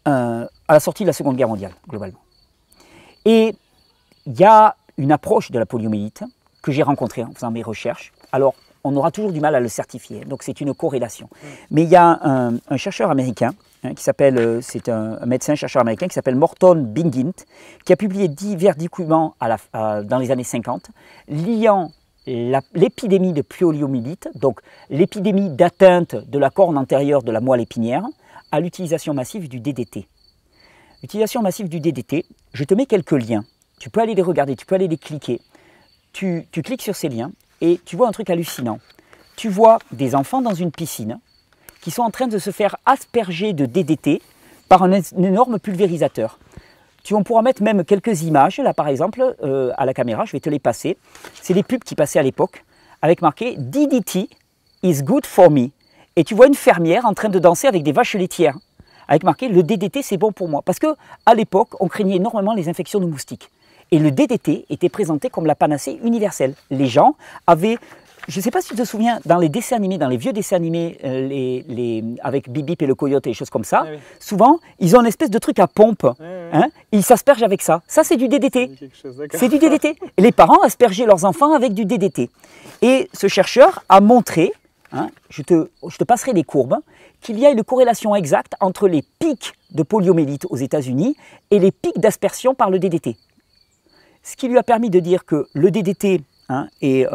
À la sortie de la Seconde Guerre mondiale, globalement. Et il y a une approche de la poliomyélite que j'ai rencontrée en faisant mes recherches. Alors, on aura toujours du mal à le certifier, donc c'est une corrélation. Mais il y a un chercheur américain, hein, qui s'appelle, c'est un médecin-chercheur américain qui s'appelle Morton Bingint, qui a publié divers documents dans les années 50, liant l'épidémie de poliomyélite, donc l'épidémie d'atteinte de la corne antérieure de la moelle épinière, à l'utilisation massive du DDT. L'utilisation massive du DDT, je te mets quelques liens, tu peux aller les regarder, tu peux aller les cliquer, tu cliques sur ces liens, et tu vois un truc hallucinant. Tu vois des enfants dans une piscine qui sont en train de se faire asperger de DDT par un énorme pulvérisateur. On pourra mettre même quelques images, là par exemple, à la caméra, je vais te les passer. C'est les pubs qui passaient à l'époque, avec marqué « DDT is good for me ». Et tu vois une fermière en train de danser avec des vaches laitières, avec marqué « le DDT c'est bon pour moi ». Parce qu'à l'époque, on craignait énormément les infections de moustiques. Et le DDT était présenté comme la panacée universelle. Les gens avaient, je ne sais pas si tu te souviens, dans les dessins animés, dans les vieux dessins animés, avec Bip Bip et le coyote et des choses comme ça, oui. Souvent, ils ont une espèce de truc à pompe. Oui, oui. Hein, ils s'aspergent avec ça. Ça, c'est du DDT. C'est du DDT. Et les parents aspergeaient leurs enfants avec du DDT. Et ce chercheur a montré, hein, je te passerai les courbes, qu'il y a une corrélation exacte entre les pics de poliomyélite aux États-Unis et les pics d'aspersion par le DDT. Ce qui lui a permis de dire que le DDT, hein, et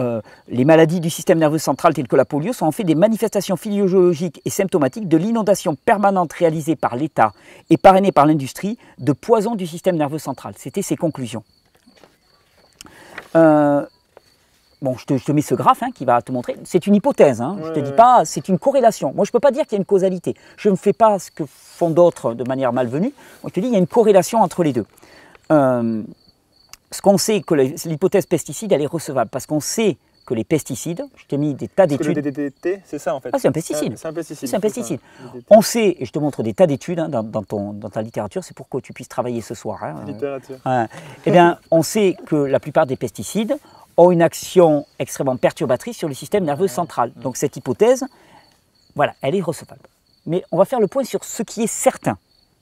les maladies du système nerveux central telles que la polio sont en fait des manifestations physiologiques et symptomatiques de l'inondation permanente réalisée par l'État et parrainée par l'industrie de poison du système nerveux central. C'était ses conclusions. Bon, je te mets ce graphe, hein, qui va te montrer. C'est une hypothèse, hein, je ne te dis pas, c'est une corrélation. Moi, je ne peux pas dire qu'il y a une causalité. Je ne fais pas ce que font d'autres de manière malvenue. Moi, je te dis qu'il y a une corrélation entre les deux. Ce qu'on sait, que l'hypothèse pesticide, elle est recevable, parce qu'on sait que les pesticides, je t'ai mis des tas d'études. Le DDT, c'est ça en fait. Ah, c'est un pesticide. C'est un pesticide. C'est un pesticide. On sait, et je te montre des tas d'études, hein, dans ta littérature, c'est pour que tu puisses travailler ce soir. Hein, littérature. Eh bien, on sait que la plupart des pesticides ont une action extrêmement perturbatrice sur le système nerveux central. Donc cette hypothèse, voilà, elle est recevable. Mais on va faire le point sur ce qui est certain.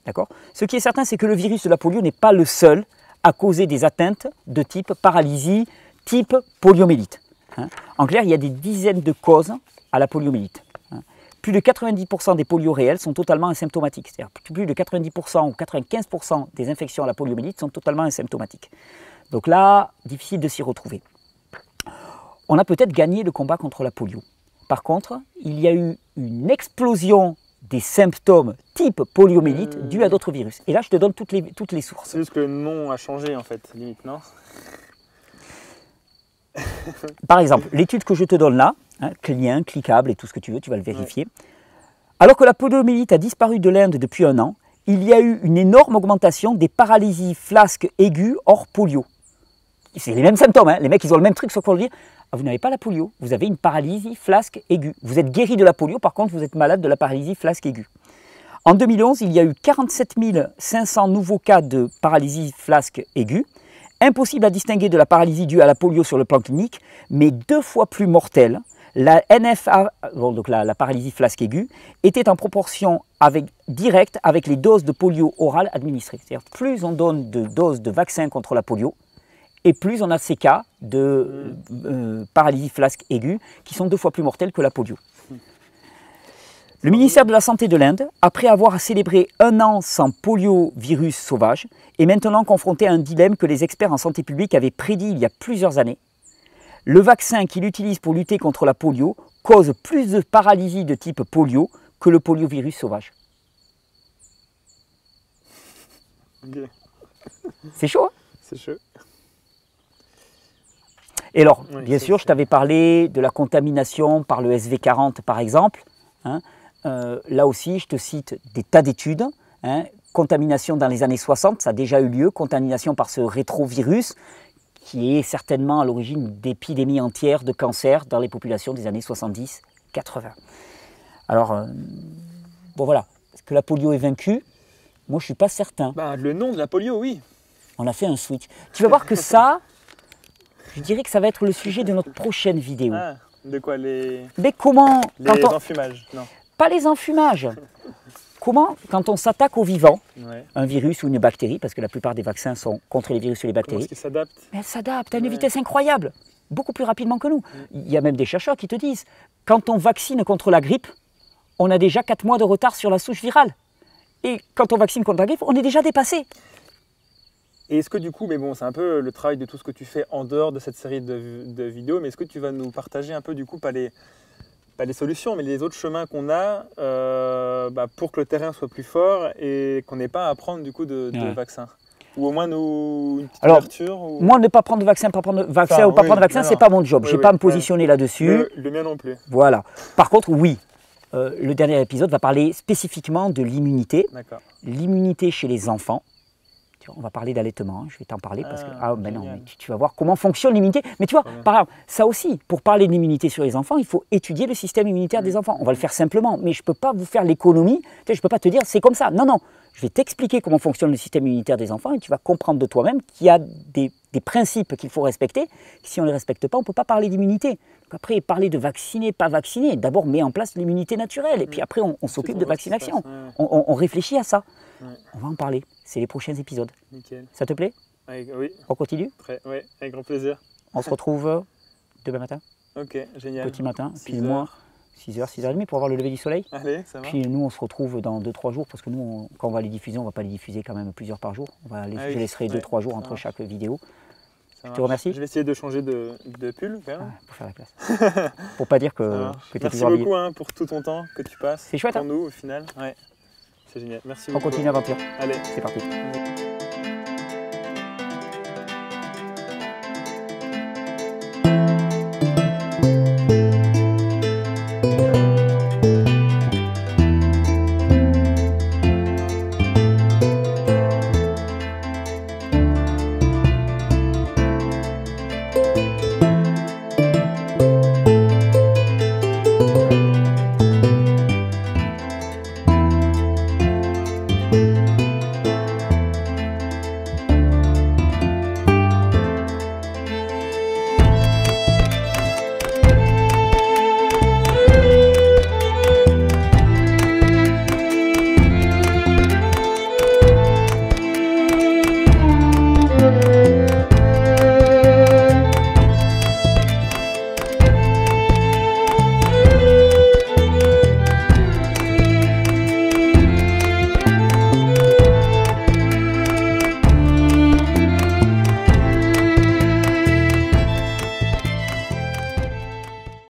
D'accord ? Ce qui est certain, c'est que le virus de la polio n'est pas le seul à causer des atteintes de type paralysie, type poliomyélite. Hein. En clair, il y a des dizaines de causes à la poliomyélite. Hein. Plus de 90% des polios réels sont totalement asymptomatiques. C'est-à-dire plus de 90% ou 95% des infections à la poliomyélite sont totalement asymptomatiques. Donc là, difficile de s'y retrouver. On a peut-être gagné le combat contre la polio. Par contre, il y a eu une explosion des symptômes type poliomyélite dus à d'autres virus. Et là, je te donne toutes les sources. C'est juste que le nom a changé, en fait, limite, non? Par exemple, l'étude que je te donne là, hein, lien, cliquable et tout ce que tu veux, tu vas le vérifier. Ouais. Alors que la poliomyélite a disparu de l'Inde depuis 1 an, il y a eu une énorme augmentation des paralysies flasques aiguës hors polio. C'est les mêmes symptômes, hein. Les mecs, ils ont le même truc, sauf qu'on leur dit ah, vous n'avez pas la polio, vous avez une paralysie flasque aiguë. Vous êtes guéri de la polio, par contre, vous êtes malade de la paralysie flasque aiguë. En 2011, il y a eu 47 500 nouveaux cas de paralysie flasque aiguë. Impossible à distinguer de la paralysie due à la polio sur le plan clinique, mais 2 fois plus mortelle. La NFA, donc la paralysie flasque aiguë, était en proportion directe avec les doses de polio orales administrées. C'est-à-dire plus on donne de doses de vaccins contre la polio, et plus on a ces cas de paralysie flasque aiguë qui sont 2 fois plus mortels que la polio. Le ministère de la Santé de l'Inde, après avoir célébré 1 an sans poliovirus sauvage, est maintenant confronté à un dilemme que les experts en santé publique avaient prédit il y a plusieurs années. Le vaccin qu'il utilise pour lutter contre la polio cause plus de paralysie de type polio que le poliovirus sauvage. Okay. C'est chaud, hein? C'est chaud. Et alors, oui, bien sûr, je t'avais parlé de la contamination par le SV40 par exemple. Hein. Là aussi, je te cite des tas d'études. Hein. Contamination dans les années 60, ça a déjà eu lieu. Contamination par ce rétrovirus qui est certainement à l'origine d'épidémies entières de cancer dans les populations des années 70-80. Alors, bon voilà, est-ce que la polio est vaincue? Moi, je ne suis pas certain. Bah, le nom de la polio, oui. On a fait un switch. Tu vas voir que ça, je dirais que ça va être le sujet de notre prochaine vidéo. Ah, de quoi Mais comment... Les enfumages, non. Pas les enfumages. Comment, quand on s'attaque au vivant, Ouais. un virus ou une bactérie, parce que la plupart des vaccins sont contre les virus et les Comment bactéries, est-ce qu'ils s'adaptent? mais elles s'adaptent à une Ouais. vitesse incroyable, beaucoup plus rapidement que nous. Il y a même des chercheurs qui te disent, quand on vaccine contre la grippe, on a déjà 4 mois de retard sur la souche virale. Et quand on vaccine contre la grippe, on est déjà dépassé. Et est-ce que du coup, mais bon, c'est un peu le travail de tout ce que tu fais en dehors de cette série de vidéos, mais est-ce que tu vas nous partager un peu du coup, pas les solutions, mais les autres chemins qu'on a pour que le terrain soit plus fort et qu'on n'ait pas à prendre du coup de vaccin? Ou au moins une petite ouverture Moi, ne pas prendre de vaccin, pas prendre de vaccin enfin, ou pas oui, prendre de vaccin, non, c'est pas mon job. oui, Je n'ai oui, pas à me positionner là-dessus. Le mien non plus. Voilà. Par contre, oui, le dernier épisode va parler spécifiquement de l'immunité. D'accord. L'immunité chez les enfants. Tu vois, on va parler d'allaitement, hein, je vais t'en parler parce que ben non, génial. mais tu vas voir comment fonctionne l'immunité. Mais tu vois, par exemple, ça aussi, pour parler de l'immunité sur les enfants, il faut étudier le système immunitaire des enfants. On va le faire simplement, mais je ne peux pas vous faire l'économie. Tu sais, je ne peux pas te dire c'est comme ça. Non, non. Je vais t'expliquer comment fonctionne le système immunitaire des enfants et tu vas comprendre de toi-même qu'il y a des principes qu'il faut respecter. Si on ne les respecte pas, on ne peut pas parler d'immunité. Donc après, parler de vacciner, pas vacciner, d'abord met en place l'immunité naturelle et puis après on s'occupe de vaccination. On réfléchit à ça. Ouais. On va en parler. C'est les prochains épisodes. Nickel. Ça te plaît? Oui, On continue? ouais, avec grand plaisir. On se retrouve demain matin, Ok, génial. petit matin. 6 Puis moi, 6h, 6h30 pour voir le lever du soleil. Allez, ça va. Puis nous, on se retrouve dans 2-3 jours parce que nous, quand on va les diffuser, on ne va pas les diffuser quand même plusieurs par jour. Je laisserai 2-3 jours entre chaque vidéo. Je te remercie. Je vais essayer de changer de pull. Pour faire la place. Pour pas dire que tu es toujours Merci beaucoup pour tout ton temps que tu passes. C'est chouette, pour nous au final. Ouais. C'est génial. Merci On beaucoup. continue l'aventure. Allez. C'est parti.